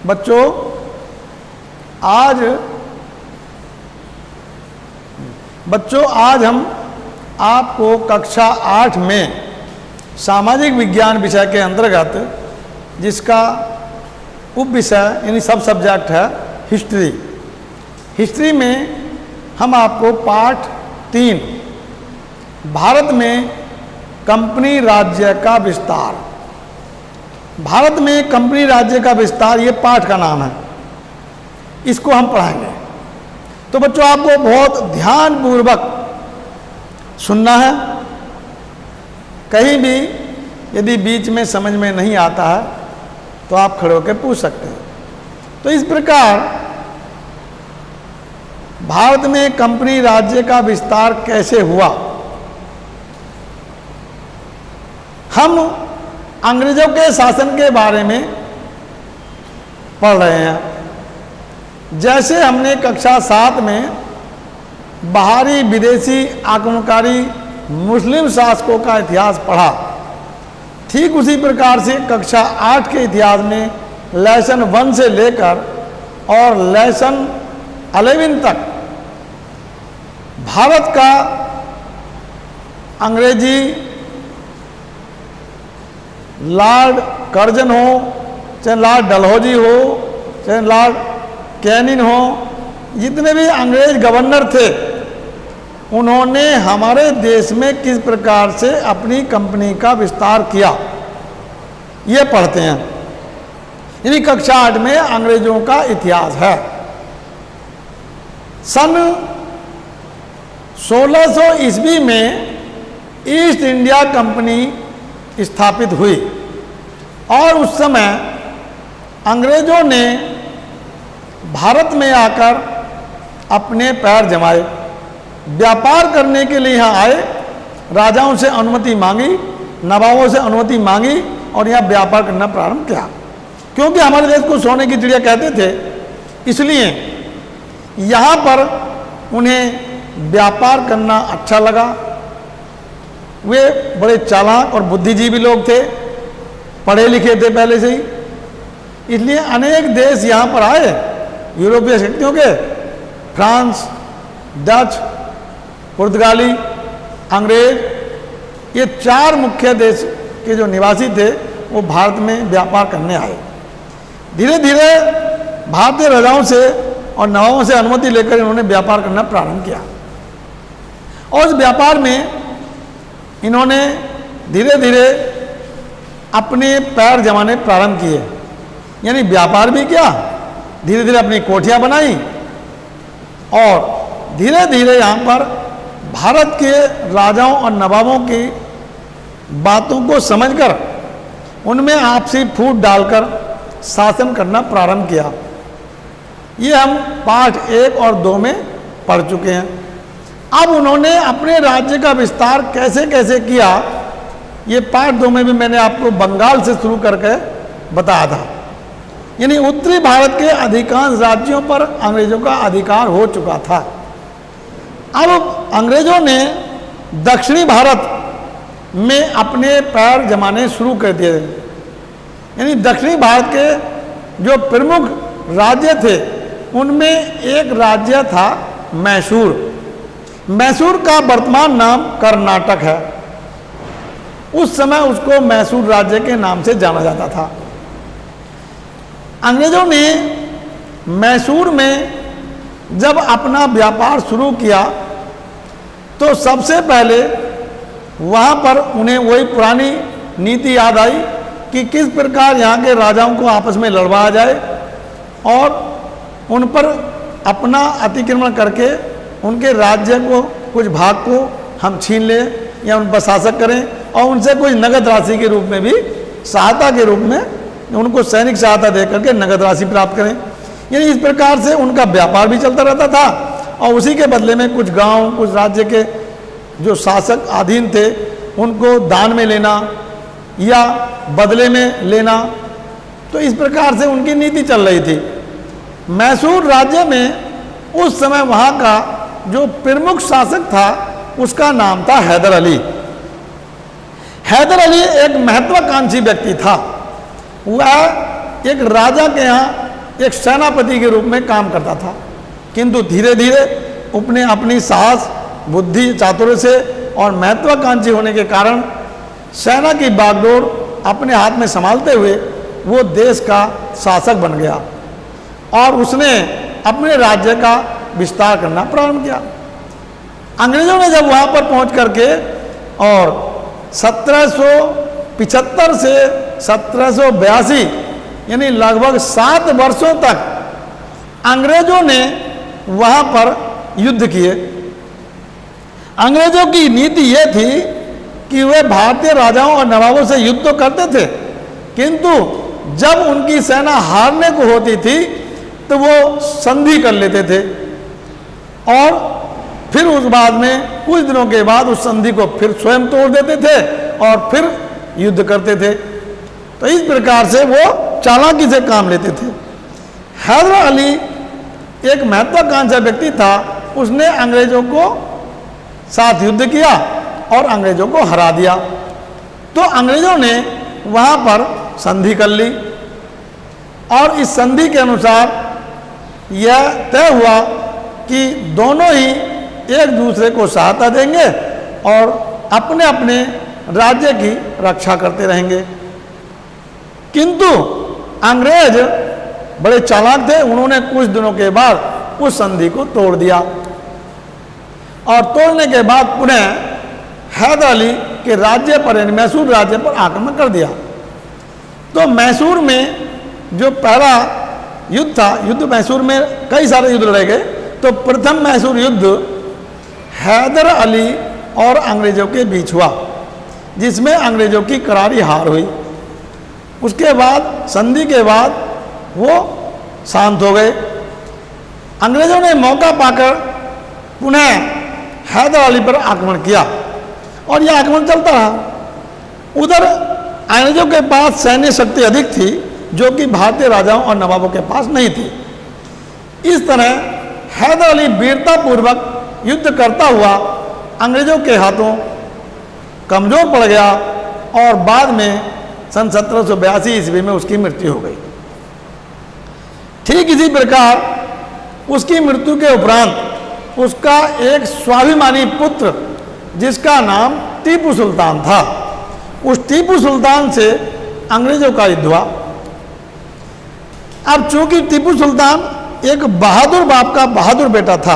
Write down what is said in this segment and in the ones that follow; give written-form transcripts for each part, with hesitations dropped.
बच्चों आज हम आपको कक्षा 8 में सामाजिक विज्ञान विषय के अंतर्गत, जिसका उप विषय यानी सब सब्जेक्ट है हिस्ट्री में हम आपको पाठ 3 भारत में कंपनी राज्य का विस्तार, भारत में कंपनी राज्य का विस्तार, ये पाठ का नाम है, इसको हम पढ़ाएंगे। तो बच्चों आपको बहुत ध्यानपूर्वक सुनना है। कहीं भी यदि बीच में समझ में नहीं आता है तो आप खड़े होकर पूछ सकते हैं। तो इस प्रकार भारत में कंपनी राज्य का विस्तार कैसे हुआ, हम अंग्रेजों के शासन के बारे में पढ़ रहे हैं। जैसे हमने कक्षा 7 में बाहरी विदेशी आक्रमणकारी मुस्लिम शासकों का इतिहास पढ़ा, ठीक उसी प्रकार से कक्षा 8 के इतिहास में लेसन 1 से लेकर और लेसन 11 तक भारत का अंग्रेजी लॉर्ड कर्जन हो, चाहे लॉर्ड डलहौजी हो, चाहे लॉर्ड कैनिन हो, जितने भी अंग्रेज गवर्नर थे, उन्होंने हमारे देश में किस प्रकार से अपनी कंपनी का विस्तार किया, ये पढ़ते हैं। यानी कक्षा 8 में अंग्रेजों का इतिहास है। सन 1600 ईस्वी में ईस्ट इंडिया कंपनी स्थापित हुई और उस समय अंग्रेजों ने भारत में आकर अपने पैर जमाए, व्यापार करने के लिए यहाँ आए, राजाओं से अनुमति मांगी, नवाबों से अनुमति मांगी और यहाँ व्यापार करना प्रारंभ किया। क्योंकि हमारे देश को सोने की चिड़िया कहते थे, इसलिए यहाँ पर उन्हें व्यापार करना अच्छा लगा। वे बड़े चालाक और बुद्धिजीवी लोग थे, पढ़े लिखे थे पहले से ही, इसलिए अनेक देश यहाँ पर आए यूरोपीय शक्तियों के, फ्रांस, डच, पुर्तगाली, अंग्रेज, ये 4 मुख्य देश के जो निवासी थे वो भारत में व्यापार करने आए। धीरे धीरे भारतीय राजाओं से और नवाबों से अनुमति लेकर इन्होंने व्यापार करना प्रारंभ किया और उस व्यापार में इन्होंने धीरे धीरे अपने पैर जमाने प्रारंभ किए। यानी व्यापार भी किया, धीरे धीरे अपनी कोठियाँ बनाई और धीरे धीरे यहाँ पर भारत के राजाओं और नवाबों की बातों को समझकर उनमें आपसी फूट डालकर शासन करना प्रारंभ किया। ये हम पाठ 1 और 2 में पढ़ चुके हैं। अब उन्होंने अपने राज्य का विस्तार कैसे कैसे किया, ये पाठ 2 में भी मैंने आपको बंगाल से शुरू करके बताया था। यानी उत्तरी भारत के अधिकांश राज्यों पर अंग्रेजों का अधिकार हो चुका था। अब अंग्रेजों ने दक्षिणी भारत में अपने पैर जमाने शुरू कर दिए। यानी दक्षिणी भारत के जो प्रमुख राज्य थे उनमें एक राज्य था मैसूर। मैसूर का वर्तमान नाम कर्नाटक है। उस समय उसको मैसूर राज्य के नाम से जाना जाता था। अंग्रेजों ने मैसूर में जब अपना व्यापार शुरू किया तो सबसे पहले वहाँ पर उन्हें वही पुरानी नीति याद आई कि किस प्रकार यहाँ के राजाओं को आपस में लड़वाया जाए और उन पर अपना अतिक्रमण करके उनके राज्य को कुछ भाग को हम छीन लें या उन पर शासक करें और उनसे कुछ नगद राशि के रूप में भी सहायता के रूप में उनको सैनिक सहायता दे करके नगद राशि प्राप्त करें। यानी इस प्रकार से उनका व्यापार भी चलता रहता था और उसी के बदले में कुछ गांव, कुछ राज्य के जो शासक अधीन थे उनको दान में लेना या बदले में लेना, तो इस प्रकार से उनकी नीति चल रही थी। मैसूर राज्य में उस समय वहाँ का जो प्रमुख शासक था उसका नाम था हैदर अली। हैदर अली एक महत्वाकांक्षी व्यक्ति था। वह एक राजा के यहाँ एक सेनापति के रूप में काम करता था, किंतु धीरे धीरे उसने अपनी साहस, बुद्धि, चातुर्य से और महत्वाकांक्षी होने के कारण सेना की बागडोर अपने हाथ में संभालते हुए वो देश का शासक बन गया और उसने अपने राज्य का विस्तार करना प्रारंभ किया। अंग्रेजों ने जब वहाँ पर पहुँच करके और 1775 से 1782 यानी लगभग 7 वर्षों तक अंग्रेजों ने वहाँ पर युद्ध किए। अंग्रेजों की नीति ये थी कि वे भारतीय राजाओं और नवाबों से युद्ध तो करते थे, किंतु जब उनकी सेना हारने को होती थी तो वो संधि कर लेते थे और फिर उस बाद में कुछ दिनों के बाद उस संधि को फिर स्वयं तोड़ देते थे और फिर युद्ध करते थे। तो इस प्रकार से वो चालाकी से काम लेते थे। हैदर अली एक महत्वाकांक्षी व्यक्ति था, उसने अंग्रेजों को साथ युद्ध किया और अंग्रेजों को हरा दिया। तो अंग्रेजों ने वहाँ पर संधि कर ली और इस संधि के अनुसार यह तय हुआ कि दोनों ही एक दूसरे को सहायता देंगे और अपने अपने राज्य की रक्षा करते रहेंगे। किंतु अंग्रेज बड़े चालाक थे, उन्होंने कुछ दिनों के बाद उस संधि को तोड़ दिया और तोड़ने के बाद पुनः हैदर अली के राज्य पर यानी मैसूर राज्य पर आक्रमण कर दिया। तो मैसूर में जो पहला युद्ध था, युद्ध मैसूर में कई सारे युद्ध लड़े गए। तो प्रथम मैसूर युद्ध हैदर अली और अंग्रेजों के बीच हुआ, जिसमें अंग्रेजों की करारी हार हुई। उसके बाद संधि के बाद वो शांत हो गए। अंग्रेजों ने मौका पाकर पुनः हैदर अली पर आक्रमण किया और यह आक्रमण चलता रहा। उधर अंग्रेजों के पास सैन्य शक्ति अधिक थी, जो कि भारतीय राजाओं और नवाबों के पास नहीं थी। इस तरह हैदर अली वीरतापूर्वक युद्ध करता हुआ अंग्रेजों के हाथों कमजोर पड़ गया और बाद में सन 1782 ईस्वी में उसकी मृत्यु हो गई। ठीक इसी प्रकार उसकी मृत्यु के उपरांत उसका एक स्वाभिमानी पुत्र जिसका नाम टीपू सुल्तान था, उस टीपू सुल्तान से अंग्रेजों का युद्ध हुआ। अब चूंकि टीपू सुल्तान एक बहादुर बाप का बहादुर बेटा था,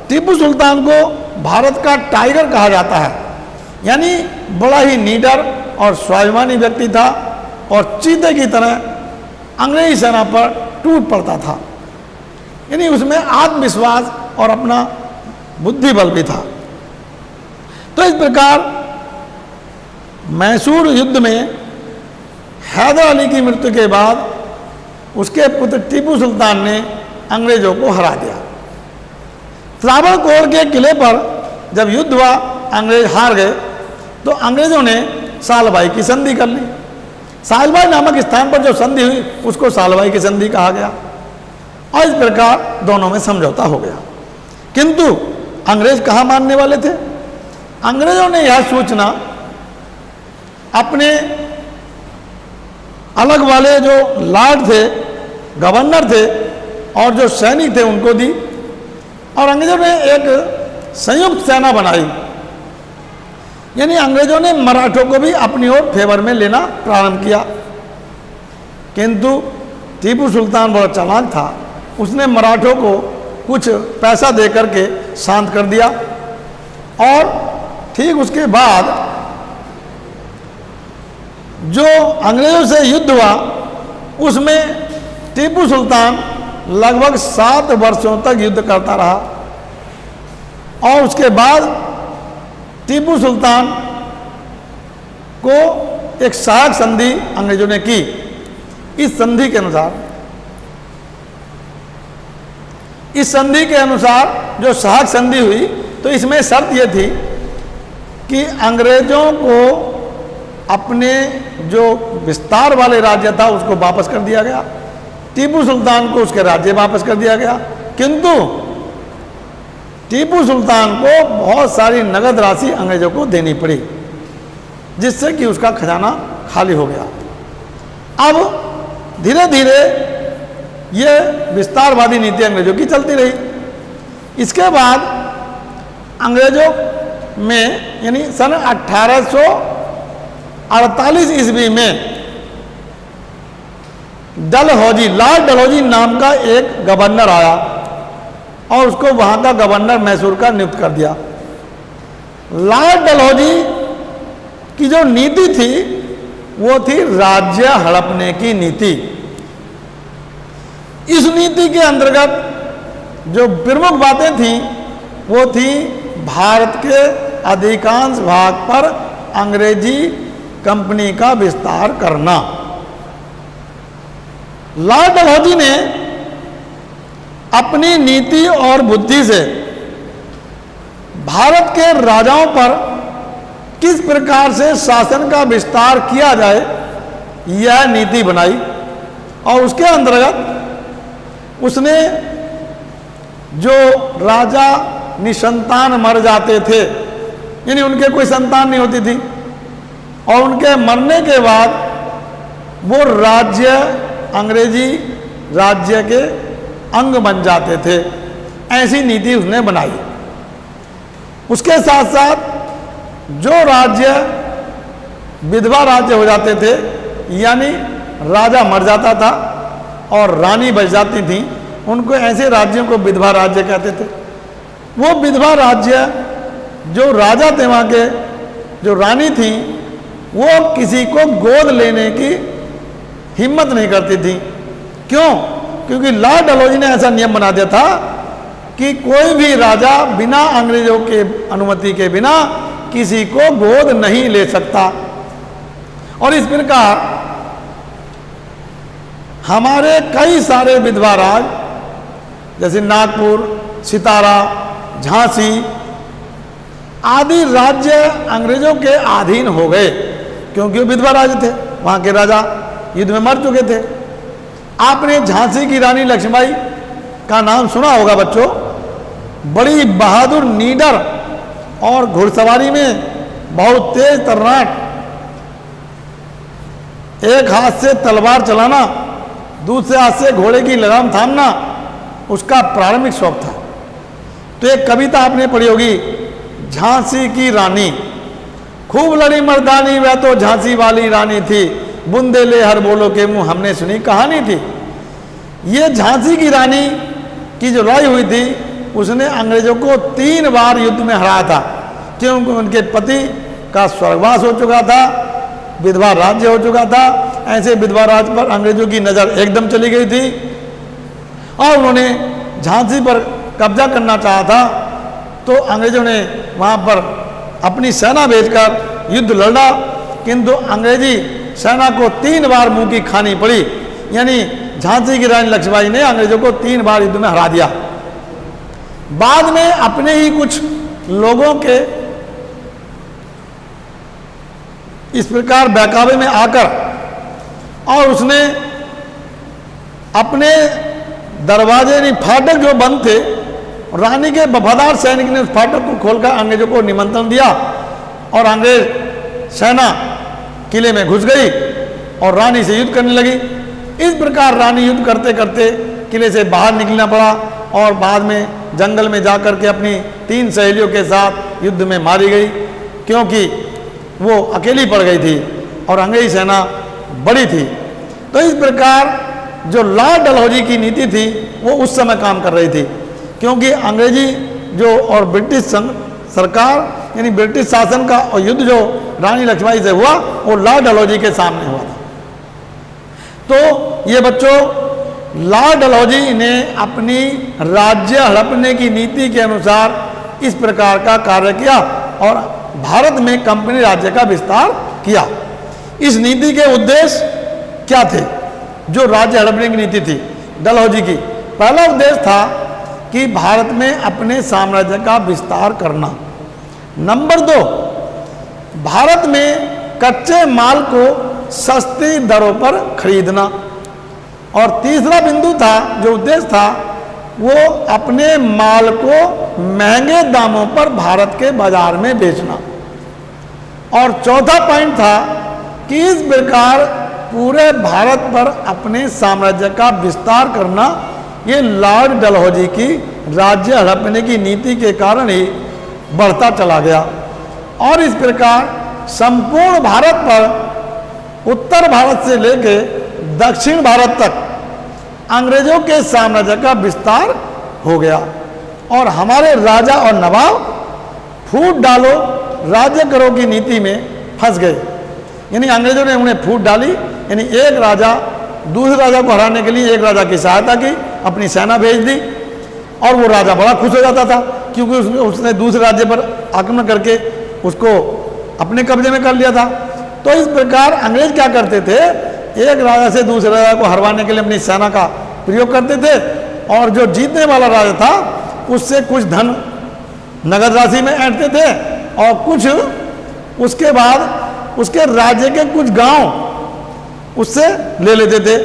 टीपू सुल्तान को भारत का टाइगर कहा जाता है, यानी बड़ा ही निडर और स्वाभिमानी व्यक्ति था और चीते की तरह अंग्रेजी सेना पर टूट पड़ता था। यानी उसमें आत्मविश्वास और अपना बुद्धिबल भी था। तो इस प्रकार मैसूर युद्ध में हैदर अली की मृत्यु के बाद उसके पुत्र टीपू सुल्तान ने अंग्रेजों को हरा दिया। त्रावणकोर के किले पर जब युद्ध हुआ, अंग्रेज हार गए, तो अंग्रेजों ने सालबाई की संधि कर ली। सालबाई नामक स्थान पर जो संधि हुई उसको सालबाई की संधि कहा गया और इस प्रकार दोनों में समझौता हो गया। किंतु अंग्रेज कहाँ मानने वाले थे? अंग्रेजों ने यह सूचना अपने अलग वाले जो लॉर्ड थे, गवर्नर थे और जो सैनिक थे उनको दी और अंग्रेजों ने एक संयुक्त सेना बनाई। यानी अंग्रेजों ने मराठों को भी अपनी ओर फेवर में लेना प्रारंभ किया। किंतु टीपू सुल्तान बड़ा चालाक था, उसने मराठों को कुछ पैसा दे करके शांत कर दिया और ठीक उसके बाद जो अंग्रेजों से युद्ध हुआ उसमें टीपू सुल्तान लगभग 7 वर्षों तक युद्ध करता रहा और उसके बाद टीपू सुल्तान को एक सहायक संधि अंग्रेजों ने की। इस संधि के अनुसार जो सहायक संधि हुई तो इसमें शर्त यह थी कि अंग्रेजों को अपने जो विस्तार वाले राज्य था उसको वापस कर दिया गया, टीपू सुल्तान को उसके राज्य वापस कर दिया गया। किंतु टीपू सुल्तान को बहुत सारी नगद राशि अंग्रेजों को देनी पड़ी, जिससे कि उसका खजाना खाली हो गया। अब धीरे धीरे ये विस्तारवादी नीति अंग्रेजों की चलती रही। इसके बाद अंग्रेजों में यानी सन 1848 ईस्वी में डलहौजी, लॉर्ड डलहौजी नाम का एक गवर्नर आया और उसको वहां का गवर्नर मैसूर का नियुक्त कर दिया। लॉर्ड डलहौजी की जो नीति थी वो थी राज्य हड़पने की नीति। इस नीति के अंतर्गत जो प्रमुख बातें थीं वो थी भारत के अधिकांश भाग पर अंग्रेजी कंपनी का विस्तार करना। लॉर्ड डलहौजी ने अपनी नीति और बुद्धि से भारत के राजाओं पर किस प्रकार से शासन का विस्तार किया जाए यह नीति बनाई और उसके अंतर्गत उसने जो राजा निसंतान मर जाते थे, यानी उनके कोई संतान नहीं होती थी और उनके मरने के बाद वो राज्य अंग्रेजी राज्य के अंग बन जाते थे, ऐसी नीति उसने बनाई। उसके साथ साथ जो राज्य विधवा राज्य हो जाते थे, यानी राजा मर जाता था और रानी बच जाती थी, उनको ऐसे राज्यों को विधवा राज्य कहते थे। वो विधवा राज्य जो राजा थे वहाँ के, जो रानी थी, वो किसी को गोद लेने की हिम्मत नहीं करती थी। क्यों? क्योंकि लॉर्ड डलहौजी ने ऐसा नियम बना दिया था कि कोई भी राजा बिना अंग्रेजों के अनुमति के बिना किसी को गोद नहीं ले सकता। और इस प्रकार हमारे कई सारे विधवा राज जैसे नागपुर, सितारा, झांसी आदि राज्य अंग्रेजों के अधीन हो गए क्योंकि वो विधवा राज्य थे, वहाँ के राजा युद्ध में मर चुके थे। आपने झांसी की रानी लक्ष्मीबाई का नाम सुना होगा बच्चों। बड़ी बहादुर, नीडर और घुड़सवारी में बहुत तेज तर्राट, एक हाथ से तलवार चलाना, दूसरे हाथ से घोड़े की लगाम थामना उसका प्रारंभिक शौक था। तो एक कविता आपने पढ़ी होगी, झांसी की रानी, खूब लड़ी मर्दानी वह तो झांसी वाली रानी थी, बुंदे ले हर बोलो के मुंह हमने सुनी कहानी थी। ये झांसी की रानी की जो लड़ाई हुई थी उसने अंग्रेजों को 3 बार युद्ध में हराया था, क्योंकि उनके पति का स्वर्गवास हो चुका था, विधवा राज्य हो चुका था। ऐसे विधवा राज्य पर अंग्रेजों की नज़र एकदम चली गई थी और उन्होंने झांसी पर कब्जा करना चाहा था। तो अंग्रेजों ने वहाँ पर अपनी सेना भेजकर युद्ध लड़ा, किंतु अंग्रेजी सेना को 3 बार मुंह की खानी पड़ी। यानी झांसी की रानी लक्ष्मीबाई ने अंग्रेजों को 3 बार युद्ध में हरा दिया। बाद में अपने ही कुछ लोगों के इस प्रकार बहकावे में आकर और उसने अपने दरवाजे यानी फाटक जो बंद थे, रानी के वफादार सैनिक ने उस फाटक को खोलकर अंग्रेजों को निमंत्रण दिया और अंग्रेज सेना किले में घुस गई और रानी से युद्ध करने लगी। इस प्रकार रानी युद्ध करते करते किले से बाहर निकलना पड़ा और बाद में जंगल में जाकर के अपनी 3 सहेलियों के साथ युद्ध में मारी गई, क्योंकि वो अकेली पड़ गई थी और अंग्रेजी सेना बड़ी थी। तो इस प्रकार जो लॉर्ड डलहौजी की नीति थी वो उस समय काम कर रही थी, क्योंकि अंग्रेजी जो और ब्रिटिश सरकार यानी ब्रिटिश शासन का और युद्ध जो रानी लक्ष्मीबाई से हुआ वो लॉर्ड डलहौजी के सामने हुआ था। तो ये बच्चों, लॉर्ड डलहौजी ने अपनी राज्य हड़पने की नीति के अनुसार इस प्रकार का कार्य किया और भारत में कंपनी राज्य का विस्तार किया। इस नीति के उद्देश्य क्या थे? जो राज्य हड़पने की नीति थी डलहौजी की, पहला उद्देश्य था कि भारत में अपने साम्राज्य का विस्तार करना। नंबर 2, भारत में कच्चे माल को सस्ती दरों पर खरीदना। और तीसरा बिंदु था, जो उद्देश्य था, वो अपने माल को महंगे दामों पर भारत के बाजार में बेचना। और चौथा पॉइंट था कि इस प्रकार पूरे भारत पर अपने साम्राज्य का विस्तार करना, ये लॉर्ड डलहौजी की राज्य हड़पने की नीति के कारण ही बढ़ता चला गया। और इस प्रकार संपूर्ण भारत पर उत्तर भारत से लेकर दक्षिण भारत तक अंग्रेजों के साम्राज्य का विस्तार हो गया। और हमारे राजा और नवाब फूट डालो राज्य करो की नीति में फंस गए। यानी अंग्रेजों ने उन्हें फूट डाली, यानी एक राजा दूसरे राजा को हराने के लिए एक राजा की सहायता की, अपनी सेना भेज दी, और वो राजा बड़ा खुश हो जाता था क्योंकि उसने दूसरे राज्य पर आक्रमण करके उसको अपने कब्जे में कर लिया था। तो इस प्रकार अंग्रेज क्या करते थे, एक राजा से दूसरे राजा को हरवाने के लिए अपनी सेना का प्रयोग करते थे, और जो जीतने वाला राजा था उससे कुछ धन नगद राशि में ऐंठते थे, और कुछ उसके बाद उसके राज्य के कुछ गांव उससे ले लेते थे।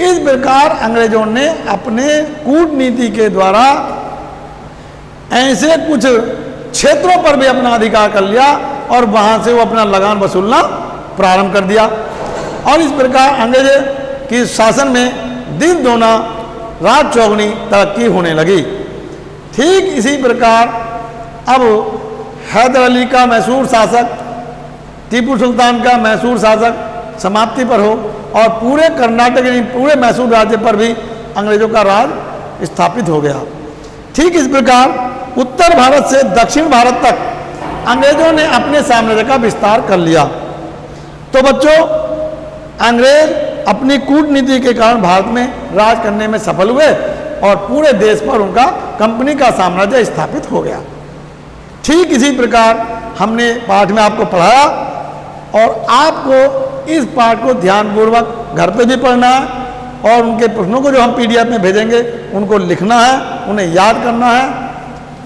इस प्रकार अंग्रेजों ने अपने कूटनीति के द्वारा ऐसे कुछ क्षेत्रों पर भी अपना अधिकार कर लिया, और वहां से वो अपना लगान वसूलना प्रारंभ कर दिया। और इस प्रकार अंग्रेज की शासन में दिन दोना रात चौगुनी तरक्की होने लगी। ठीक इसी प्रकार अब हैदर अली का मैसूर शासक, टीपू सुल्तान का मैसूर शासक समाप्ति पर हो, और पूरे कर्नाटक यानी पूरे मैसूर राज्य पर भी अंग्रेजों का राज स्थापित हो गया। ठीक इस प्रकार उत्तर भारत से दक्षिण भारत तक अंग्रेजों ने अपने साम्राज्य का विस्तार कर लिया। तो बच्चों, अंग्रेज अपनी कूटनीति के कारण भारत में राज करने में सफल हुए, और पूरे देश पर उनका कंपनी का साम्राज्य स्थापित हो गया। ठीक इसी प्रकार हमने पाठ में आपको पढ़ाया, और आपको इस पाठ को ध्यानपूर्वक घर पे भी पढ़ना है, और उनके प्रश्नों को जो हम PDF में भेजेंगे उनको लिखना है, उन्हें याद करना है।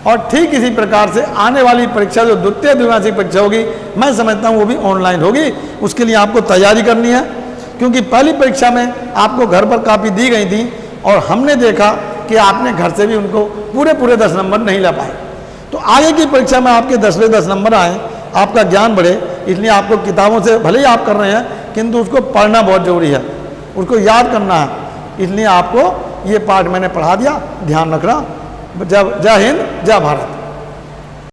और ठीक इसी प्रकार से आने वाली परीक्षा जो द्वितीय द्विमासिक परीक्षा होगी, मैं समझता हूँ वो भी ऑनलाइन होगी। उसके लिए आपको तैयारी करनी है, क्योंकि पहली परीक्षा में आपको घर पर कॉपी दी गई थी, और हमने देखा कि आपने घर से भी उनको पूरे 10 नंबर नहीं ला पाए। तो आगे की परीक्षा में आपके 10वें 10 नंबर आए, आपका ज्ञान बढ़े, इसलिए आपको किताबों से भले ही आप कर रहे हैं, किंतु उसको पढ़ना बहुत जरूरी है, उसको याद करना है। इसलिए आपको ये पाठ मैंने पढ़ा दिया, ध्यान रखना। जय हिंद, जय भारत।